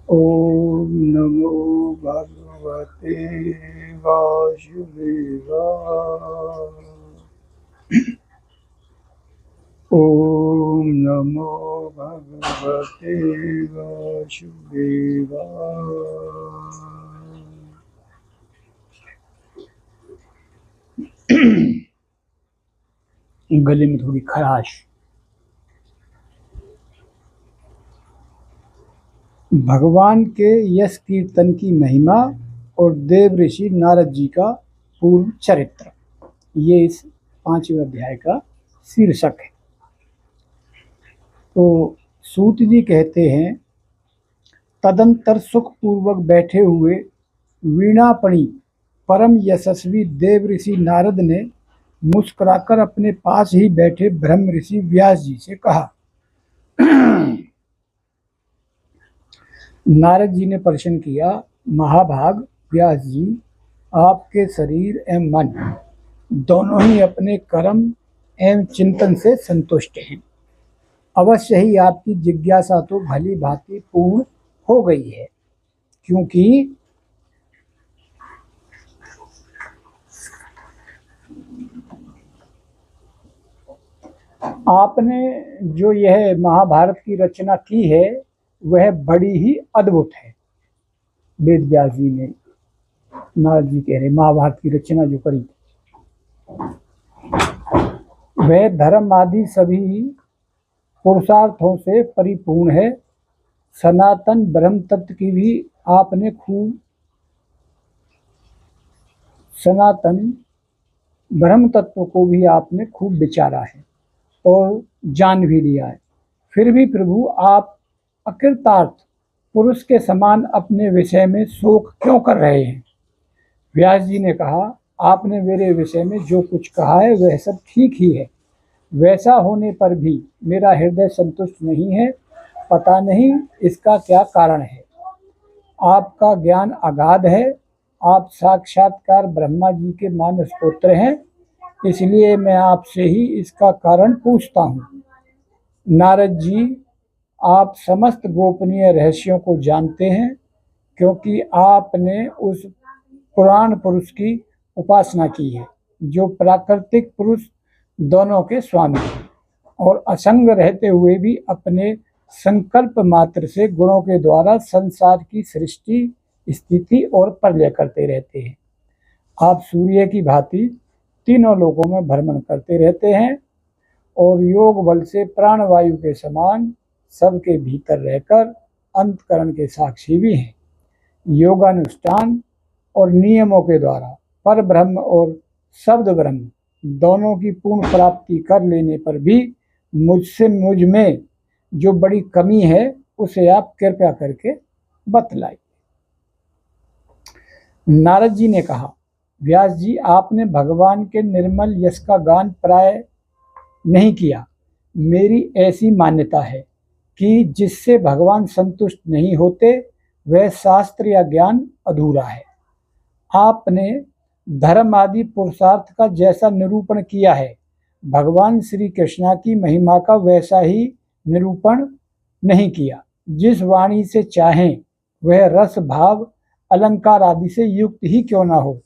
ओम नमो भगवते वासुदेवाय। ओम नमो भगवते वासुदेवाय। गले में थोड़ी खराश। भगवान के यश कीर्तन की महिमा और देव ऋषि नारद जी का पूर्व चरित्र, ये इस 5वें अध्याय का शीर्षक है। तो सूत जी कहते हैं, तदंतर सुखपूर्वक बैठे हुए वीणापणी परम यशस्वी देव ऋषि नारद ने मुस्कुराकर अपने पास ही बैठे ब्रह्म ऋषि व्यास जी से कहा। नारद जी ने प्रश्न किया, महाभाग व्यास जी, आपके शरीर एवं मन दोनों ही अपने कर्म एवं चिंतन से संतुष्ट हैं। अवश्य ही आपकी जिज्ञासा तो भली भांति पूर्ण हो गई है, क्योंकि आपने जो यह महाभारत की रचना की है वह बड़ी ही अद्भुत है। वेद व्यास जी ने, नारद जी कह रहे, महाभारत की रचना जो करी वह धर्म आदि सभी पुरुषार्थों से परिपूर्ण है। सनातन ब्रह्म तत्व की भी आपने सनातन ब्रह्म तत्व को भी आपने खूब विचारा है और जान भी लिया है। फिर भी प्रभु आप अकृतार्थ पुरुष के समान अपने विषय में शोक क्यों कर रहे हैं? व्यास जी ने कहा, आपने मेरे विषय में जो कुछ कहा है वह सब ठीक ही है। वैसा होने पर भी मेरा हृदय संतुष्ट नहीं है। पता नहीं इसका क्या कारण है। आपका ज्ञान अगाध है। आप साक्षात्कार ब्रह्मा जी के मानस पुत्र हैं, इसलिए मैं आपसे ही इसका कारण पूछता हूँ। नारद जी, आप समस्त गोपनीय रहस्यों को जानते हैं, क्योंकि आपने उस पुराण पुरुष की उपासना की है जो प्राकृतिक पुरुष दोनों के स्वामी हैं और असंग रहते हुए भी अपने संकल्प मात्र से गुणों के द्वारा संसार की सृष्टि, स्थिति और प्रलय करते रहते हैं। आप सूर्य की भांति तीनों लोकों में भ्रमण करते रहते हैं और योग बल से प्राणवायु के समान सबके भीतर रहकर अंतकरण के साक्षी भी हैं। योगानुष्ठान और नियमों के द्वारा पर ब्रह्म और शब्द ब्रह्म दोनों की पूर्ण प्राप्ति कर लेने पर भी मुझ में जो बड़ी कमी है उसे आप कृपया करके बतलाइए। नारद जी ने कहा, व्यास जी, आपने भगवान के निर्मल यश का गान प्राय नहीं किया। मेरी ऐसी मान्यता है कि जिससे भगवान संतुष्ट नहीं होते वह शास्त्र या ज्ञान अधूरा है। आपने धर्म आदि पुरुषार्थ का जैसा निरूपण किया है, भगवान श्री कृष्ण की महिमा का वैसा ही निरूपण नहीं किया। जिस वाणी से चाहें वह रस भाव अलंकार आदि से युक्त ही क्यों ना हो,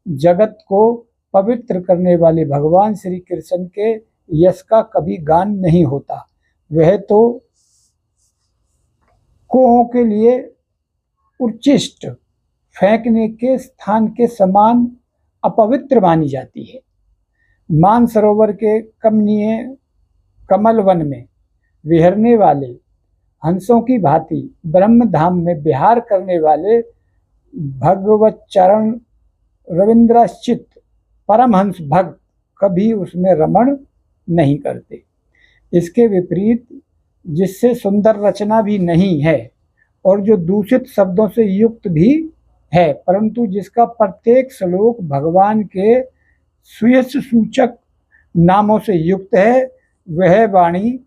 जगत को पवित्र करने वाले भगवान श्री कृष्ण के यश का कभी गान नहीं होता। वह तो कोहों के लिए उच्चिष्ट फेंकने के स्थान के समान अपवित्र मानी जाती है। मानसरोवर के कमनीय कमल वन में विहरने वाले हंसों की भांति ब्रह्म धाम में विहार करने वाले भगवत चरण रविंद्राश्चित परमहंस भक्त कभी उसमें रमण नहीं करते। इसके विपरीत जिससे सुंदर रचना भी नहीं है और जो दूषित शब्दों से युक्त भी है, परंतु जिसका प्रत्येक श्लोक भगवान के सुयश सूचक नामों से युक्त है, वह वाणी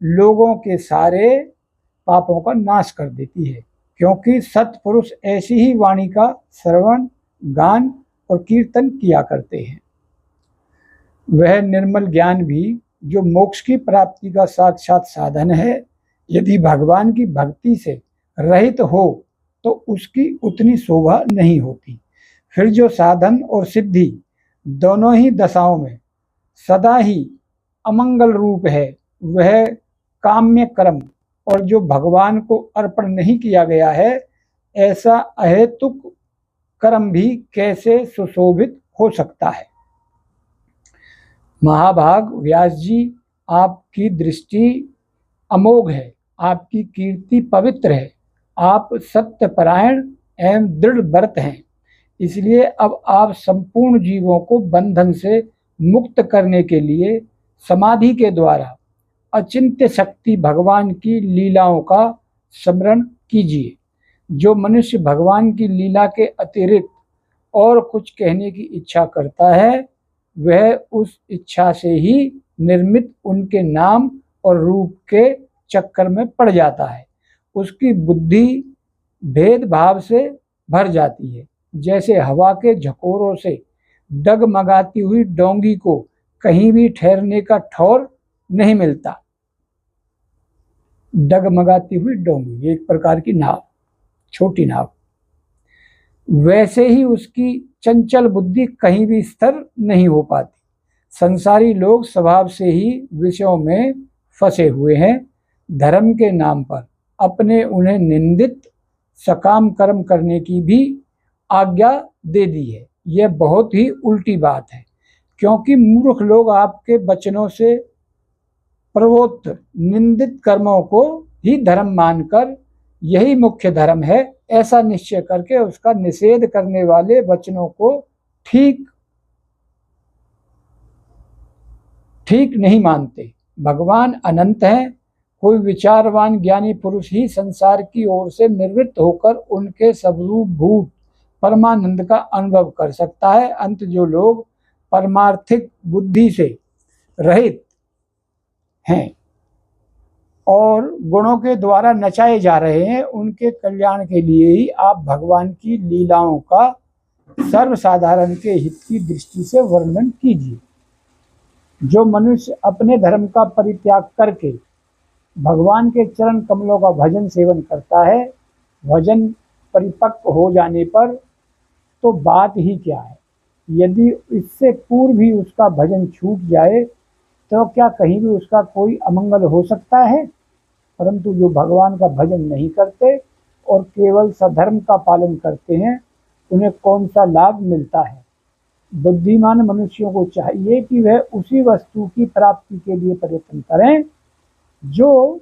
लोगों के सारे पापों का नाश कर देती है। क्योंकि सत्पुरुष ऐसी ही वाणी का श्रवण, गान और कीर्तन किया करते हैं। वह निर्मल ज्ञान भी जो मोक्ष की प्राप्ति का साक्षात साधन है, यदि भगवान की भक्ति से रहित हो तो उसकी उतनी शोभा नहीं होती। फिर जो साधन और सिद्धि दोनों ही दशाओं में सदा ही अमंगल रूप है, वह काम्य कर्म, और जो भगवान को अर्पण नहीं किया गया है, ऐसा अहेतुक कर्म भी कैसे सुशोभित हो सकता है। महाभाग व्यास जी, आपकी दृष्टि अमोघ है, आपकी कीर्ति पवित्र है, आप सत्यपरायण एवं दृढ़ व्रत हैं। इसलिए अब आप संपूर्ण जीवों को बंधन से मुक्त करने के लिए समाधि के द्वारा अचिंत्य शक्ति भगवान की लीलाओं का स्मरण कीजिए। जो मनुष्य भगवान की लीला के अतिरिक्त और कुछ कहने की इच्छा करता है, वह उस इच्छा से ही निर्मित उनके नाम और रूप के चक्कर में पड़ जाता है। उसकी बुद्धि भेदभाव से भर जाती है। जैसे हवा के झकोरों से डगमगाती हुई डोंगी को कहीं भी ठहरने का ठौर नहीं मिलता। डगमगाती हुई डोंगी, एक प्रकार की नाव, छोटी नाव। वैसे ही उसकी चंचल बुद्धि कहीं भी स्थिर नहीं हो पाती। संसारी लोग स्वभाव से ही विषयों में फंसे हुए हैं। धर्म के नाम पर अपने उन्हें निंदित सकाम कर्म करने की भी आज्ञा दे दी है। यह बहुत ही उल्टी बात है, क्योंकि मूर्ख लोग आपके वचनों से प्रवोत्त निंदित कर्मों को ही धर्म मानकर यही मुख्य धर्म है ऐसा निश्चय करके उसका निषेध करने वाले वचनों को ठीक नहीं मानते। भगवान अनंत हैं। कोई विचारवान ज्ञानी पुरुष ही संसार की ओर से निवृत्त होकर उनके स्वरूप भूत परमानंद का अनुभव कर सकता है। अंत जो लोग परमार्थिक बुद्धि से रहित हैं और गुणों के द्वारा नचाए जा रहे हैं, उनके कल्याण के लिए ही आप भगवान की लीलाओं का सर्वसाधारण के हित की दृष्टि से वर्णन कीजिए। जो मनुष्य अपने धर्म का परित्याग करके भगवान के चरण कमलों का भजन सेवन करता है, भजन परिपक्व हो जाने पर तो बात ही क्या है। यदि इससे पूर्व भी उसका भजन छूट जाए तो क्या कहीं भी उसका कोई अमंगल हो सकता है। परंतु जो भगवान का भजन नहीं करते और केवल सधर्म का पालन करते हैं, उन्हें कौन सा लाभ मिलता है। बुद्धिमान मनुष्यों को चाहिए कि वह उसी वस्तु की प्राप्ति के लिए प्रयत्न करें जो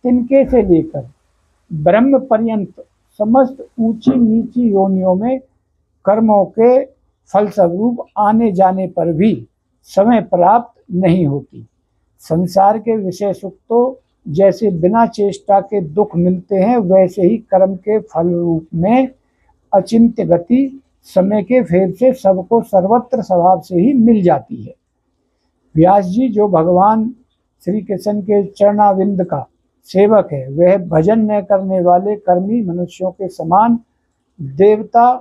तिनके से लेकर ब्रह्म पर्यंत समस्त ऊंची नीची योनियों में कर्मों के फलस्वरूप आने जाने पर भी समय प्राप्त नहीं होती। संसार के विषय सुख तो जैसे बिना चेष्टा के दुख मिलते हैं, वैसे ही कर्म के फल रूप में अचिंत्य गति समय के फेर से सबको सर्वत्र स्वभाव से ही मिल जाती है। व्यास जी, जो भगवान श्री कृष्ण के चरणाविंद का सेवक है, वह भजन न करने वाले कर्मी मनुष्यों के समान देवता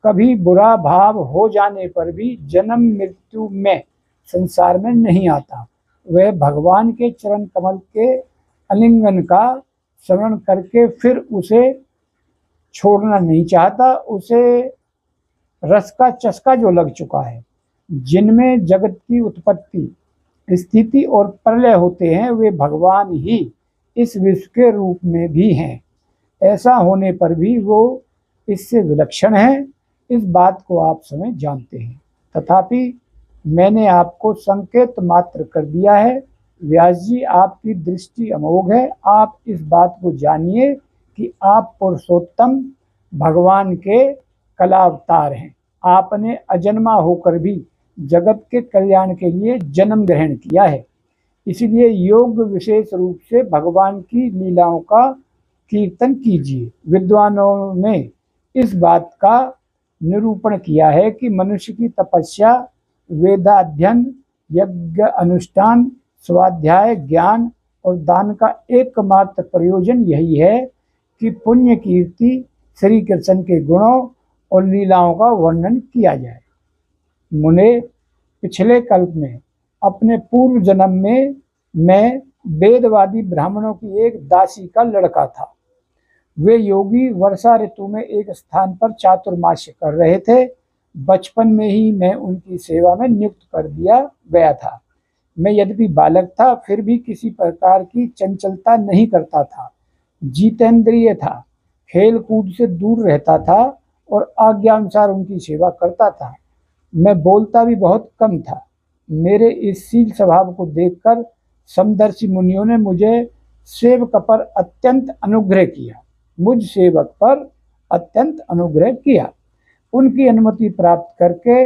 कभी बुरा भाव हो जाने पर भी जन्म मृत्यु में संसार में नहीं आता। वह भगवान के चरण कमल के आलिंगन का स्मरण करके फिर उसे छोड़ना नहीं चाहता। उसे रस का चस्का जो लग चुका है, जिनमें जगत की उत्पत्ति स्थिति और प्रलय होते हैं, वे भगवान ही इस विश्व के रूप में भी हैं। ऐसा होने पर भी वो इससे विलक्षण है, इस बात को आप समय जानते हैं। तथापि मैंने आपको संकेत मात्र कर दिया है। व्यास जी, आपकी दृष्टि अमोघ है। आप इस बात को जानिए कि आप पुरुषोत्तम भगवान के कलावतार हैं। आपने अजन्मा होकर भी जगत के कल्याण के लिए जन्म ग्रहण किया है। इसलिए योग विशेष रूप से भगवान की लीलाओं का कीर्तन कीजिए। विद्वानों ने इस बात का निरूपण किया है कि मनुष्य की तपस्या, वेदाध्ययन, यज्ञ अनुष्ठान, स्वाध्याय, ज्ञान और दान का एकमात्र प्रयोजन यही है कि पुण्य कीर्ति श्री कृष्ण के गुणों और लीलाओं का वर्णन किया जाए। मुने, पिछले कल्प में अपने पूर्व जन्म में मैं वेदवादी ब्राह्मणों की एक दासी का लड़का था। वे योगी वर्षा ऋतु में एक स्थान पर चातुर्मास्य कर रहे थे। बचपन में ही मैं उनकी सेवा में नियुक्त कर दिया गया था। मैं यद्यपि बालक था, फिर भी किसी प्रकार की चंचलता नहीं करता था, जितेंद्रिय था, खेल कूद से दूर रहता था और आज्ञानुसार उनकी सेवा करता था। मैं बोलता भी बहुत कम था। मेरे इस शील स्वभाव को देखकर समदर्शी मुनियों ने मुझे सेवक पर अत्यंत अनुग्रह किया मुझ सेवक पर अत्यंत अनुग्रह किया। उनकी अनुमति प्राप्त करके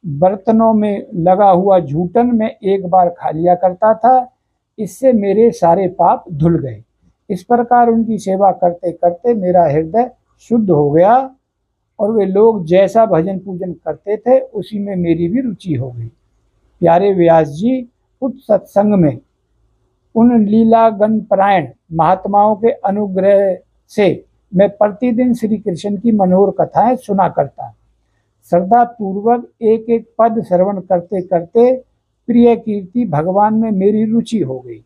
बर्तनों में लगा हुआ झूठन मैं एक बार खा लिया करता था। इससे मेरे सारे पाप धुल गए। इस प्रकार उनकी सेवा करते करते मेरा हृदय शुद्ध हो गया और वे लोग जैसा भजन पूजन करते थे उसी में मेरी भी रुचि हो गई। प्यारे व्यास जी, उस सत्संग में उन लीलागन परायण महात्माओं के अनुग्रह से मैं प्रतिदिन श्री कृष्ण की मनोहर कथाएं सुना करता। श्रद्धा पूर्वक एक एक पद श्रवण करते करते प्रिय कीर्ति भगवान में मेरी रुचि हो गई।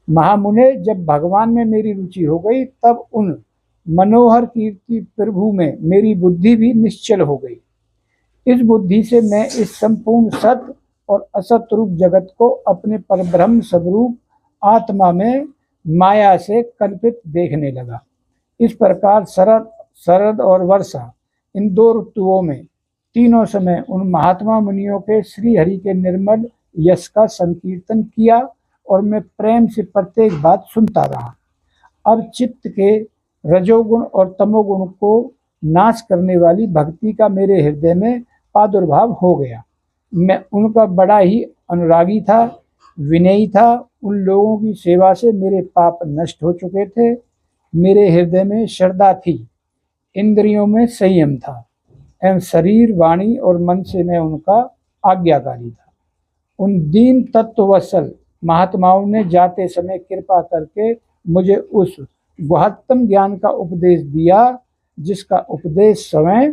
महामुने, जब भगवान में मेरी रुचि हो गई तब उन मनोहर कीर्ति प्रभु में मेरी बुद्धि भी निश्चल हो गई। इस बुद्धि से मैं इस संपूर्ण सत्य और असत रूप जगत को अपने परब्रह्म स्वरूप आत्मा में माया से कल्पित देखने लगा। इस प्रकार शरद और वर्षा, इन दो ऋतुओं में तीनों समय उन महात्मा मुनियों के श्री हरि के निर्मल यश का संकीर्तन किया और मैं प्रेम से प्रत्येक बात सुनता रहा। अब चित्त के रजोगुण और तमोगुण को नाश करने वाली भक्ति का मेरे हृदय में प्रादुर्भाव हो गया। मैं उनका बड़ा ही अनुरागी था, विनयी था। उन लोगों की सेवा से मेरे पाप नष्ट हो चुके थे। मेरे हृदय में श्रद्धा थी, इंद्रियों में संयम था एवं शरीर, वाणी और मन से मैं उनका आज्ञाकारी था। उन दीन तत्ववत्सल महात्माओं ने जाते समय कृपा करके मुझे उस गुह्यतम ज्ञान का उपदेश दिया जिसका उपदेश स्वयं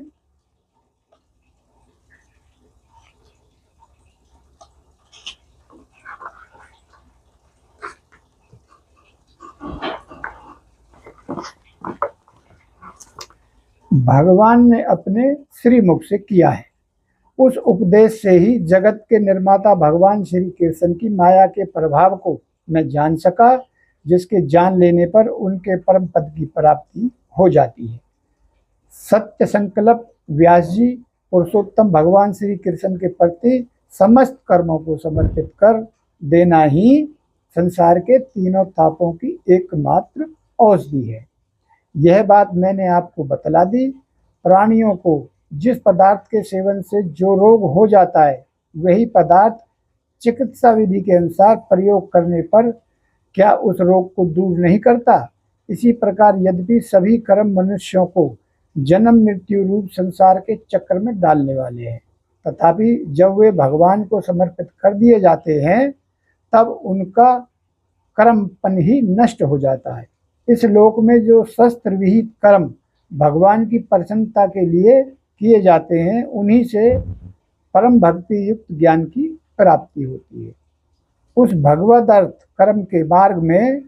भगवान ने अपने श्रीमुख से किया है। उस उपदेश से ही जगत के निर्माता भगवान श्री कृष्ण की माया के प्रभाव को मैं जान सका, जिसके जान लेने पर उनके परम पद की प्राप्ति हो जाती है। सत्य संकल्प व्यास जी पुरुषोत्तम भगवान श्री कृष्ण के प्रति समस्त कर्मों को समर्पित कर देना ही संसार के तीनों तापों की एकमात्र औषधि है। यह बात मैंने आपको बतला दी। प्राणियों को जिस पदार्थ के सेवन से जो रोग हो जाता है, वही पदार्थ चिकित्सा विधि के अनुसार प्रयोग करने पर क्या उस रोग को दूर नहीं करता? इसी प्रकार यद्यपि सभी कर्म मनुष्यों को जन्म मृत्यु रूप संसार के चक्र में डालने वाले हैं, तथापि जब वे भगवान को समर्पित कर दिए जाते हैं तब उनका कर्मपन ही नष्ट हो जाता है। इस लोक में जो शस्त्र विहित कर्म भगवान की प्रसन्नता के लिए किए जाते हैं, उन्हीं से परम भक्ति युक्त ज्ञान की प्राप्ति होती है। उस भगवद अर्थ कर्म के मार्ग में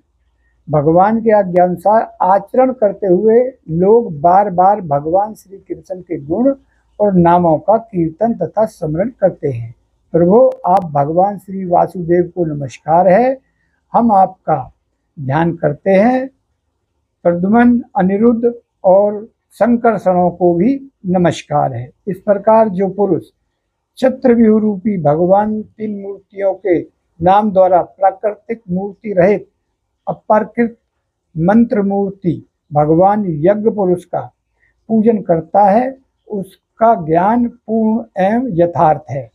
भगवान के आज्ञानुसार आचरण करते हुए लोग बार बार भगवान श्री कृष्ण के गुण और नामों का कीर्तन तथा स्मरण करते हैं। प्रभु, आप भगवान श्री वासुदेव को नमस्कार है। हम आपका ध्यान करते हैं। प्रद्युम्न, अनिरुद्ध और संकर्षणों को भी नमस्कार है। इस प्रकार जो पुरुष चत्रव्यूह रूपी भगवान तीन मूर्तियों के नाम द्वारा प्राकृतिक मूर्ति रहित अप्राकृत मंत्र मूर्ति भगवान यज्ञ पुरुष का पूजन करता है, उसका ज्ञान पूर्ण एवं यथार्थ है।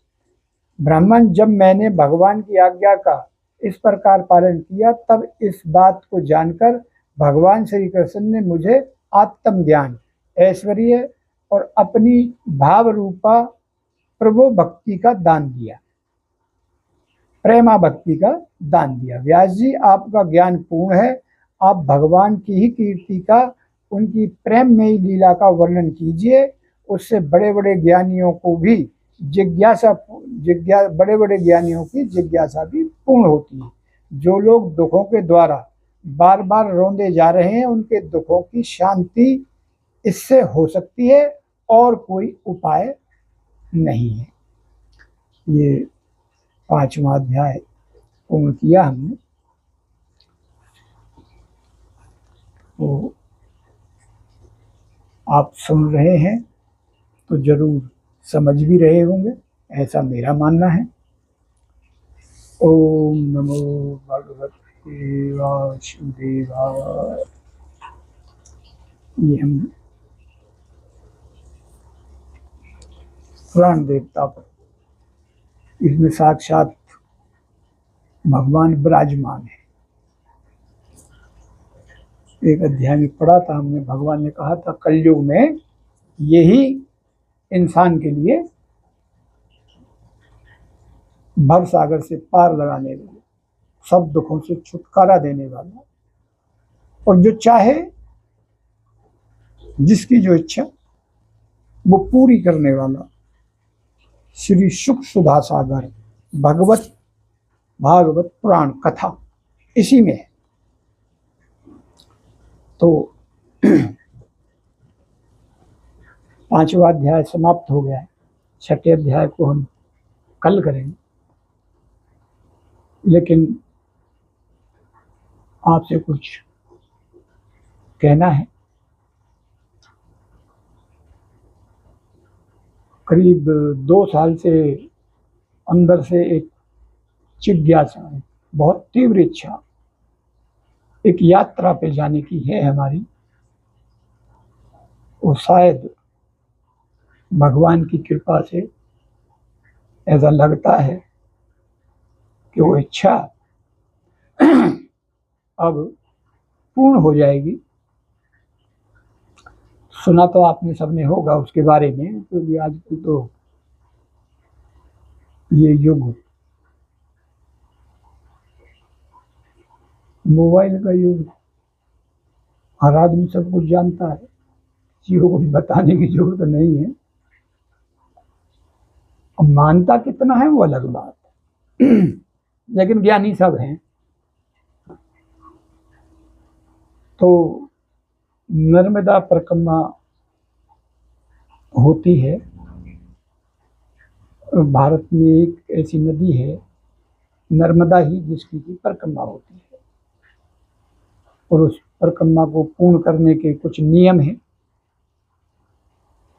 ब्राह्मण, जब मैंने भगवान की आज्ञा का इस प्रकार पालन किया तब इस बात को जानकर भगवान श्री कृष्ण ने मुझे आत्मज्ञान, ऐश्वर्य और अपनी भाव रूपा प्रभु भक्ति का दान दिया, प्रेमा भक्ति का दान दिया। व्यास जी, आपका ज्ञान पूर्ण है। आप भगवान की ही कीर्ति का, उनकी प्रेम में ही लीला का वर्णन कीजिए। उससे बड़े बड़े ज्ञानियों की जिज्ञासा भी पूर्ण होती है। जो लोग दुखों के द्वारा बार बार रोंदे जा रहे हैं, उनके दुखों की शांति इससे हो सकती है और कोई उपाय नहीं है। ये 5वां अध्याय पूर्ण किया हमने। तो आप सुन रहे हैं तो जरूर समझ भी रहे होंगे, ऐसा मेरा मानना है। ओम नमो भगवते वासुदेवाय। ये हम पुराण देवता पर, इसमें साक्षात भगवान विराजमान है। एक अध्याय में पढ़ा था हमने, भगवान ने कहा था कलयुग में यही इंसान के लिए भव सागर से पार लगाने वाला, सब दुखों से छुटकारा देने वाला, और जो चाहे जिसकी जो इच्छा वो पूरी करने वाला श्री सुख सुधा सागर भागवत पुराण कथा इसी में है। तो 5वां अध्याय समाप्त हो गया है। 6ठे अध्याय को हम कल करेंगे, लेकिन आपसे कुछ कहना है। करीब 2 साल से अंदर से एक जिज्ञासा है, बहुत तीव्र इच्छा, एक यात्रा पे जाने की है हमारी। और शायद भगवान की कृपा से ऐसा लगता है कि वो इच्छा अब पूर्ण हो जाएगी। सुना तो आपने सबने होगा उसके बारे में, क्योंकि आजकल तो ये युग मोबाइल का युग, हर आदमी सब कुछ जानता है, किसी को कुछ बताने की जरूरत नहीं है। अब मानता कितना है वो अलग बात है, लेकिन ज्ञानी सब हैं। तो नर्मदा परिक्रमा होती है। भारत में एक ऐसी नदी है नर्मदा ही, जिसकी की परिक्रमा होती है, और उस परिक्रमा को पूर्ण करने के कुछ नियम हैं।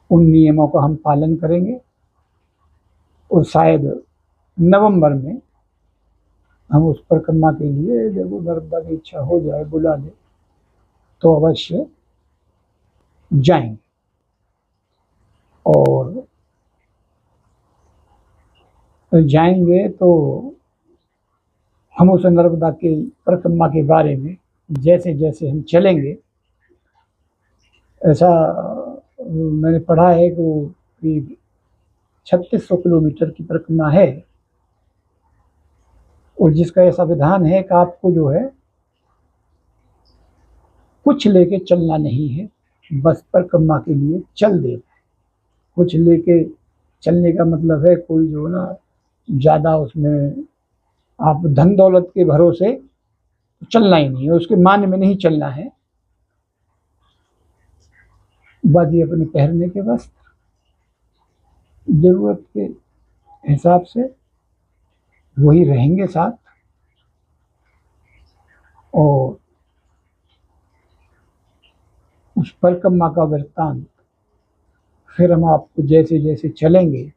उन नियमों का हम पालन करेंगे, और शायद नवंबर में हम उस परिक्रमा के लिए, जब नर्मदा की इच्छा हो जाए, बुला ले, तो अवश्य जाएंगे। और जाएंगे तो हम उस नर्मदा के परिक्रमा के बारे में जैसे जैसे हम चलेंगे, ऐसा मैंने पढ़ा है कि वो करीब 3600 किलोमीटर की परिक्रमा है, और जिसका ऐसा विधान है कि आपको जो है कुछ लेके चलना नहीं है, बस परिक्रमा के लिए चल दे। कुछ लेके चलने का मतलब है कोई जो ना ज़्यादा उसमें आप धन दौलत के भरोसे चलना ही नहीं है, उसके मान में नहीं चलना है। बाकी अपने पहनने के वस्त्र जरूरत के हिसाब से वही रहेंगे साथ, और उस परिक्रमा का वृत्तांत फिर हम आपको जैसे जैसे चलेंगे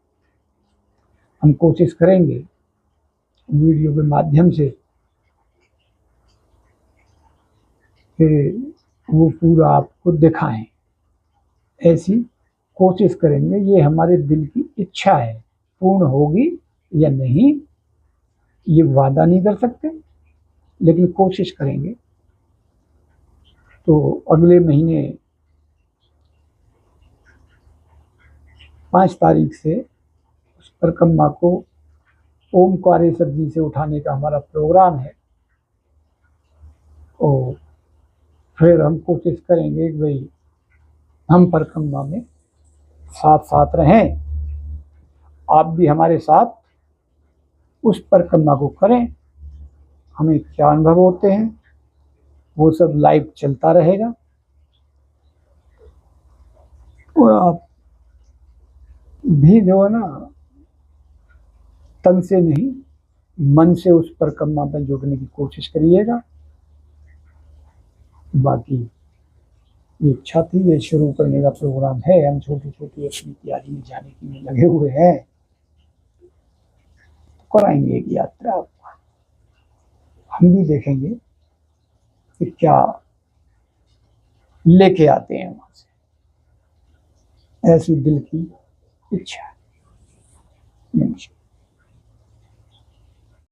हम कोशिश करेंगे वीडियो के माध्यम से कि वो पूरा आपको दिखाएं। ऐसी कोशिश करेंगे, ये हमारे दिल की इच्छा है। पूर्ण होगी या नहीं ये वादा नहीं कर सकते, लेकिन कोशिश करेंगे। तो अगले महीने 5 तारीख से उस परिक्रमा को ओमकारेश्वर जी से उठाने का हमारा प्रोग्राम है, और फिर हम कोशिश करेंगे कि भाई हम परिक्रमा में साथ साथ रहें, आप भी हमारे साथ उस परिक्रमा को करें। हमें क्या अनुभव होते हैं वो सब लाइव चलता रहेगा और आप भी जो है ना तन से नहीं मन से उस परिक्रमा में जुड़ने की कोशिश करिएगा। बाकी ये इच्छा थी, ये शुरू करने का प्रोग्राम है, हम छोटी छोटी अपनी तैयारी में जाने के लिए लगे हुए हैं, तो कराएंगे एक यात्रा। हम भी देखेंगे कि क्या लेके आते हैं वहां से, ऐसी दिल की इच्छा है। नमस्कार।